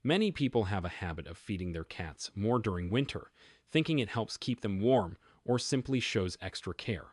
Many people have a habit of feeding their cats more during winter, thinking it helps keep them warm or simply shows extra care.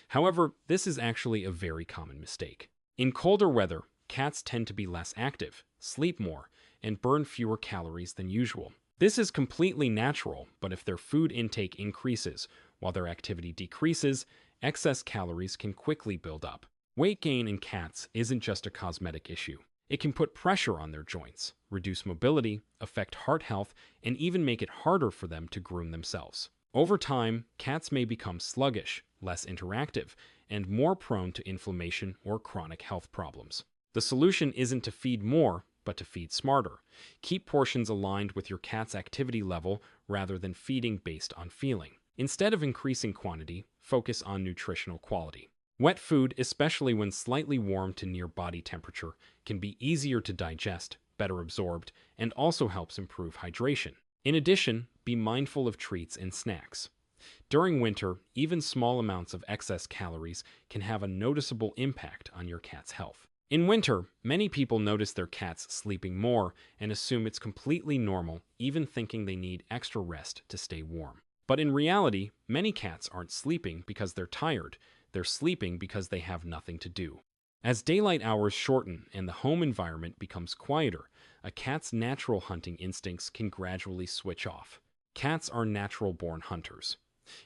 However, this is actually a very common mistake. In colder weather, cats tend to be less active, sleep more, and burn fewer calories than usual. This is completely natural, but if their food intake increases while their activity decreases, excess calories can quickly build up. Weight gain in cats isn't just a cosmetic issue. It can put pressure on their joints, reduce mobility, affect heart health, and even make it harder for them to groom themselves. Over time, cats may become sluggish, less interactive, and more prone to inflammation or chronic health problems. The solution isn't to feed more, but to feed smarter. Keep portions aligned with your cat's activity level rather than feeding based on feeling. Instead of increasing quantity, focus on nutritional quality. Wet food, especially when slightly warm to near body temperature, can be easier to digest, better absorbed, and also helps improve hydration. In addition, be mindful of treats and snacks. During winter, even small amounts of excess calories can have a noticeable impact on your cat's health. In winter, many people notice their cats sleeping more and assume it's completely normal, even thinking they need extra rest to stay warm. But in reality, many cats aren't sleeping because they're tired. They're sleeping because they have nothing to do. As daylight hours shorten and the home environment becomes quieter, a cat's natural hunting instincts can gradually switch off. Cats are natural-born hunters.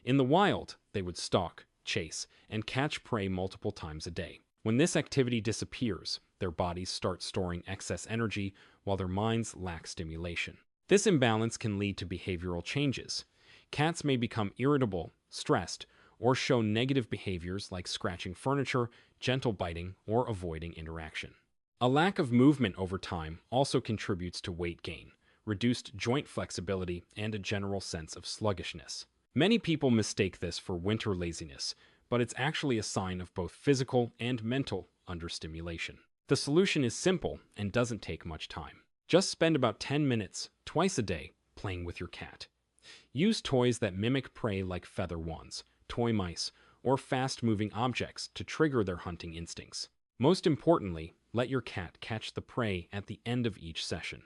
In the wild, they would stalk, chase, and catch prey multiple times a day. When this activity disappears, their bodies start storing excess energy while their minds lack stimulation. This imbalance can lead to behavioral changes. Cats may become irritable, stressed, or show negative behaviors like scratching furniture, gentle biting, or avoiding interaction. A lack of movement over time also contributes to weight gain, reduced joint flexibility, and a general sense of sluggishness. Many people mistake this for winter laziness, but it's actually a sign of both physical and mental understimulation. The solution is simple and doesn't take much time. Just spend about 10 minutes, twice a day, playing with your cat. Use toys that mimic prey like feather wands, toy mice, or fast-moving objects to trigger their hunting instincts. Most importantly, let your cat catch the prey at the end of each session.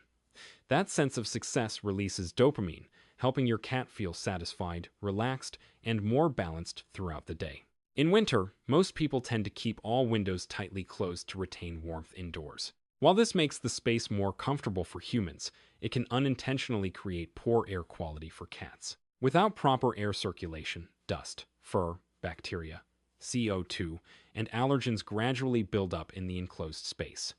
That sense of success releases dopamine, helping your cat feel satisfied, relaxed, and more balanced throughout the day. In winter, most people tend to keep all windows tightly closed to retain warmth indoors. While this makes the space more comfortable for humans, it can unintentionally create poor air quality for cats. Without proper air circulation, dust, fur, bacteria, CO2, and allergens gradually build up in the enclosed space.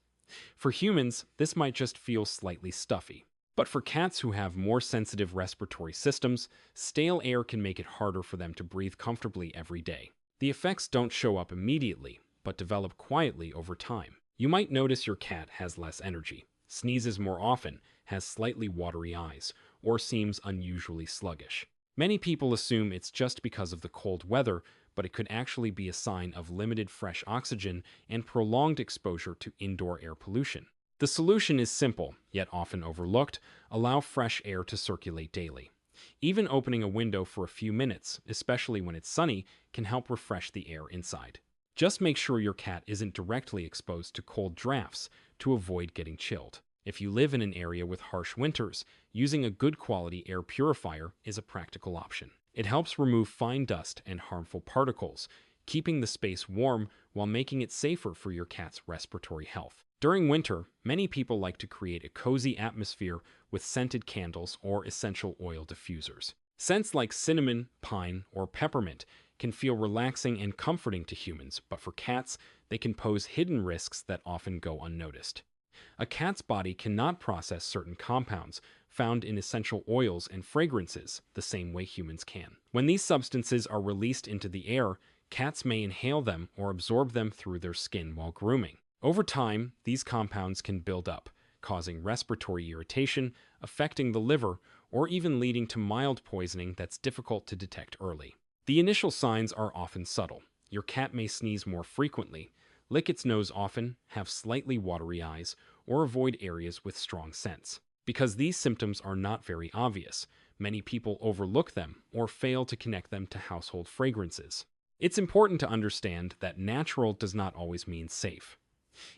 For humans, this might just feel slightly stuffy. But for cats who have more sensitive respiratory systems, stale air can make it harder for them to breathe comfortably every day. The effects don't show up immediately, but develop quietly over time. You might notice your cat has less energy, sneezes more often, has slightly watery eyes, or seems unusually sluggish. Many people assume it's just because of the cold weather, but it could actually be a sign of limited fresh oxygen and prolonged exposure to indoor air pollution. The solution is simple, yet often overlooked. Allow fresh air to circulate daily. Even opening a window for a few minutes, especially when it's sunny, can help refresh the air inside. Just make sure your cat isn't directly exposed to cold drafts to avoid getting chilled. If you live in an area with harsh winters, using a good quality air purifier is a practical option. It helps remove fine dust and harmful particles, keeping the space warm while making it safer for your cat's respiratory health. During winter, many people like to create a cozy atmosphere with scented candles or essential oil diffusers. Scents like cinnamon, pine, or peppermint can feel relaxing and comforting to humans, but for cats, they can pose hidden risks that often go unnoticed. A cat's body cannot process certain compounds found in essential oils and fragrances the same way humans can. When these substances are released into the air, cats may inhale them or absorb them through their skin while grooming. Over time, these compounds can build up, causing respiratory irritation, affecting the liver, or even leading to mild poisoning that's difficult to detect early. The initial signs are often subtle. Your cat may sneeze more frequently, lick its nose often, have slightly watery eyes, or avoid areas with strong scents. Because these symptoms are not very obvious, many people overlook them or fail to connect them to household fragrances. It's important to understand that natural does not always mean safe.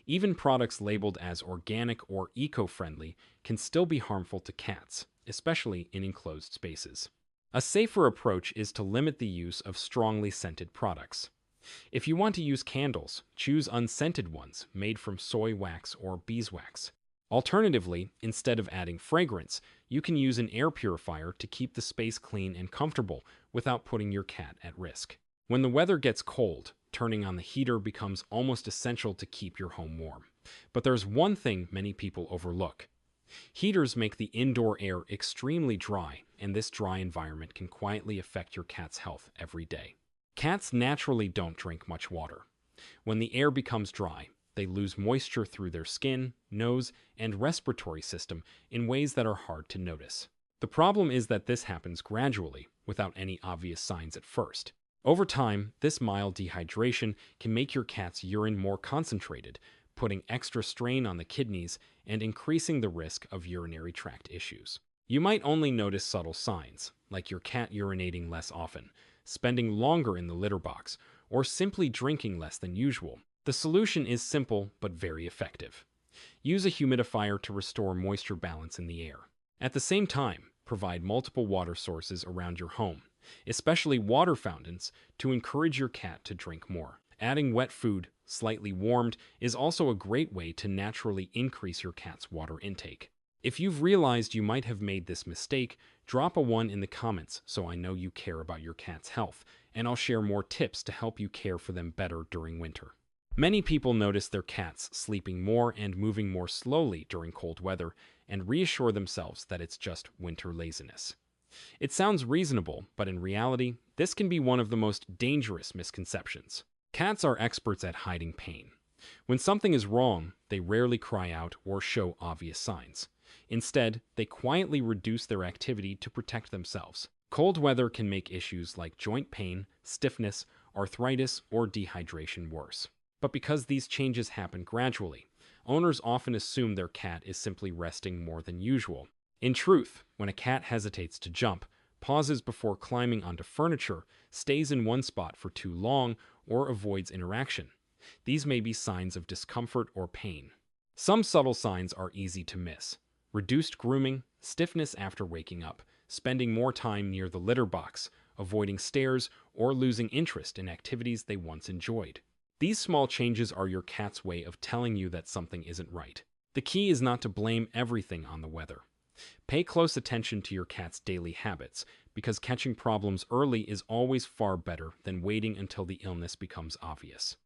Even products labeled as organic or eco-friendly can still be harmful to cats, especially in enclosed spaces. A safer approach is to limit the use of strongly scented products. If you want to use candles, choose unscented ones made from soy wax or beeswax. Alternatively, instead of adding fragrance, you can use an air purifier to keep the space clean and comfortable without putting your cat at risk. When the weather gets cold, turning on the heater becomes almost essential to keep your home warm. But there's one thing many people overlook. Heaters make the indoor air extremely dry, and this dry environment can quietly affect your cat's health every day. Cats naturally don't drink much water. When the air becomes dry, they lose moisture through their skin, nose, and respiratory system in ways that are hard to notice. The problem is that this happens gradually, without any obvious signs at first. Over time, this mild dehydration can make your cat's urine more concentrated, putting extra strain on the kidneys and increasing the risk of urinary tract issues. You might only notice subtle signs, like your cat urinating less often, spending longer in the litter box, or simply drinking less than usual. The solution is simple but very effective. Use a humidifier to restore moisture balance in the air. At the same time, provide multiple water sources around your home, especially water fountains, to encourage your cat to drink more. Adding wet food, slightly warmed, is also a great way to naturally increase your cat's water intake. If you've realized you might have made this mistake, drop a 1 in the comments so I know you care about your cat's health, and I'll share more tips to help you care for them better during winter. Many people notice their cats sleeping more and moving more slowly during cold weather and reassure themselves that it's just winter laziness. It sounds reasonable, but in reality, this can be one of the most dangerous misconceptions. Cats are experts at hiding pain. When something is wrong, they rarely cry out or show obvious signs. Instead, they quietly reduce their activity to protect themselves. Cold weather can make issues like joint pain, stiffness, arthritis, or dehydration worse. But because these changes happen gradually, owners often assume their cat is simply resting more than usual. In truth, when a cat hesitates to jump, pauses before climbing onto furniture, stays in one spot for too long, or avoids interaction, these may be signs of discomfort or pain. Some subtle signs are easy to miss. Reduced grooming, stiffness after waking up, spending more time near the litter box, avoiding stairs, or losing interest in activities they once enjoyed. These small changes are your cat's way of telling you that something isn't right. The key is not to blame everything on the weather. Pay close attention to your cat's daily habits, because catching problems early is always far better than waiting until the illness becomes obvious.